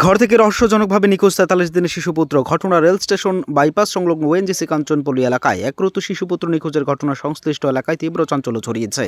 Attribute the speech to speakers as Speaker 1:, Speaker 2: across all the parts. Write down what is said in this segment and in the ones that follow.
Speaker 1: ঘর থেকে রহস্যজনকভাবে নিখোঁজ ৪৩ দিনের শিশুপুত্র। ঘটনা রেল স্টেশন বাইপাস সংলগ্ন ওএনজিসি কাঞ্চনপল্লী এলাকায়। একরত শিশুপুত্র নিখোঁজের ঘটনা সংশ্লিষ্ট এলাকায় তীব্র চাঞ্চল্য ছড়িয়েছে।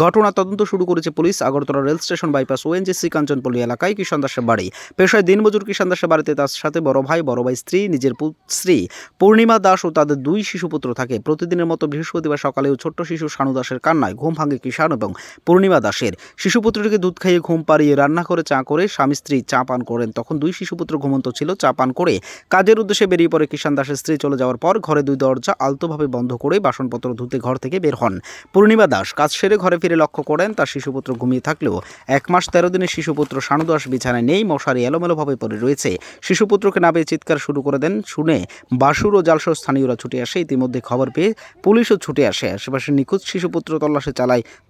Speaker 1: ঘটনা তদন্ত শুরু করেছে police. Agartala rail station bypass ONGC Kanchanpalli এলাকায় কিষান দাসের বাড়ি। পেশায় দিনমজুর কিষান দাসের বাড়িতে তার সাথে বড় ভাই স্ত্রী, নিজের স্ত্রী পূর্ণিমা দাস ও তাদের 2 শিশুপুত্র থাকে। প্রতিদিনের মতো বৃহস্পতিবার সকালেও ছোট্ট শিশু শানু দাসের কান্নায় ঘুম ভাঙে কিষান এবং পূর্ণিমা দাসের। শিশুপুত্রটিকে দুধ খাইয়ে ঘুম পাড়িয়ে রান্না করে চা করে স্বামী স্ত্রী চা পান করেন। তখন 2 শিশুপুত্র ঘুমন্ত ছিল। চা পান করে কাজের উদ্দেশ্যে বেরিয়ে পড়ে কিষান দাসের স্ত্রী। চলে যাওয়ার পর ঘরে 2 দরজা আলতোভাবে বন্ধ করে বাসনপত্র ধুতে ঘর থেকে বের হন। পূর্ণিমা দাস কাজ সেরে ঘরে ফিরে লক্ষ্য করেন তার শিশুপুত্র ঘুমিয়ে থাকলেও 1 মাস 13 দিনের শিশুপুত্র শানু দাস বিছানায় নেই, মশারি এলোমেলোভাবে পড়ে রয়েছে। শিশুপুত্রকে না পেয়ে চিৎকার শুরু করে দেন। শুনে বাসুর ও জালসহ স্থানীয়রা ছুটে আসে। ইতিমধ্যে খবর পেয়ে পুলিশও ছুটে আসে। আশেপাশে নিখোঁজ শিশুপুত্র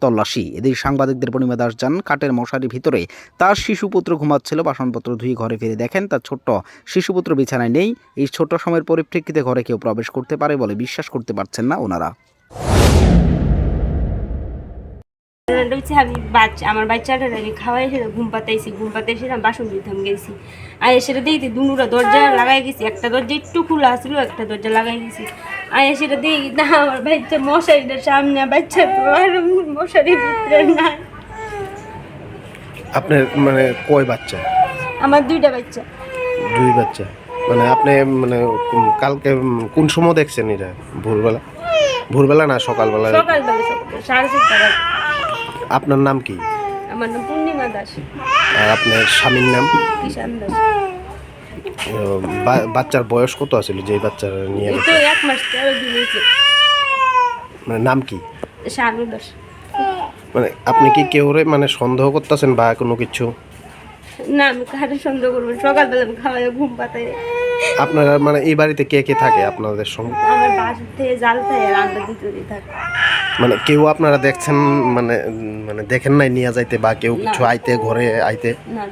Speaker 1: তল্লাশি। এদিকে সাংবাদিকদের পূর্ণিমা দাস জানান, কাঠের মশারির ভিতরে তার শিশুপুত্র ঘুমাচ্ছিল। বাসনপত্র ধুয়ে ঘরে ফিরে দেখেন তার ছোট্ট শিশুপুত্র বিছানায় নেই। এই ছোট সময়ের পরিপ্রেক্ষিতে ঘরে কেউ প্রবেশ করতে পারে বলে বিশ্বাস করতে পারছেন না ওনারা।
Speaker 2: আমার বাচ্চাটা খাওয়াই এসে ঘুম পাতে এসে বাসন ধুইতাম গেছি। আর সেটা দেখি দুটা দরজা লাগাই গেছি। একটা দরজা একটু খোলা আসলো, একটা দরজা লাগাই গেছি। আর সেটা দেখি না আমার বাচ্চা মশারিটার সামনে, বাচ্চা মশারির ভিতরে নাই।
Speaker 3: আপনার মানে কয় বাচ্চা?
Speaker 2: আমার 2টা বাচ্চা।
Speaker 3: 2 বাচ্চা। মানে আপনি মানে কালকে কোন সময় দেখছেন এটা? ভোরবেলা না সকালবেলা?
Speaker 2: সকালবেলা 7:30।
Speaker 3: আপনার নাম কি?
Speaker 2: আমার নাম পূর্ণিমা দাস।
Speaker 3: আর আপনার স্বামীর নাম?
Speaker 2: কিষান দাস।
Speaker 3: বাচ্চার বয়স কত আছিল যে বাচ্চা নিয়ে
Speaker 2: এই তো 1 মাস 13 দিন হয়েছে।
Speaker 3: মানে নাম কি?
Speaker 2: শানু দাস।
Speaker 3: মানে আপনি কি কেউরে মানে সন্দেহ করতেছেন বা কোনো কিছু?
Speaker 2: না, আমি কারে সন্দেহ করবো? সকালবেলা আমি খাওয়াই ঘুম পাতাই।
Speaker 3: আপনারা মানে এই বাড়িতে কে কে থাকে আপনাদের সঙ্গে?
Speaker 2: আমার বাসা থেকে জাল থাকে আর আমরা দুটোই থাকি।
Speaker 3: মানে কেউ আপনারা দেখছেন মানে মানে দেখেন নাই নিয়ে যাইতে বা কেউ কিছু আইতে ঘরে আইতে?
Speaker 2: না,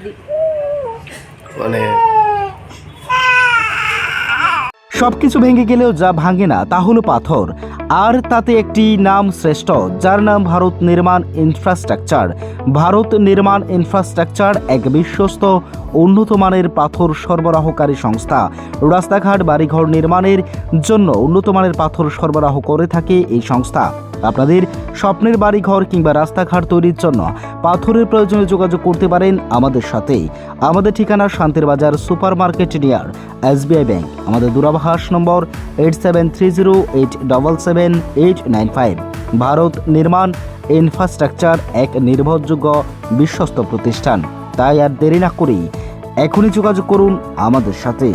Speaker 3: মানে
Speaker 1: সবকিছু ভেঙে গেলেও যা ভাঙে না তা হলো পাথর। আর তাতে একটি নাম শ্রেষ্ঠ, যার নাম ভারত নির্মাণ ইনফ্রাস্ট্রাকচার। ভারত নির্মাণ ইনফ্রাস্ট্রাকচার এক বিশ্বস্ত উন্নত মানের পাথর সরবরাহকারী সংস্থা। রাস্তাঘাট, বাড়িঘর নির্মাণের জন্য উন্নত মানের পাথর সরবরাহ করে থাকে এই সংস্থা। আপনাদের স্বপ্নের বাড়িঘর কিংবা রাস্তাঘাট তৈরির জন্য পাথরের প্রয়োজনে যোগাযোগ করতে পারেন আমাদের সাথে। আমাদের ঠিকানা শান্তির বাজার super market near SBI bank. আমাদের দূরভাষ নম্বর 8730877895। ভারত নির্মাণ ইনফ্রাস্ট্রাকচার এক নির্ভরযোগ্য বিশ্বস্ত প্রতিষ্ঠান। তাই আর দেরি না করেই এখনই যোগাযোগ করুন আমাদের সাথে।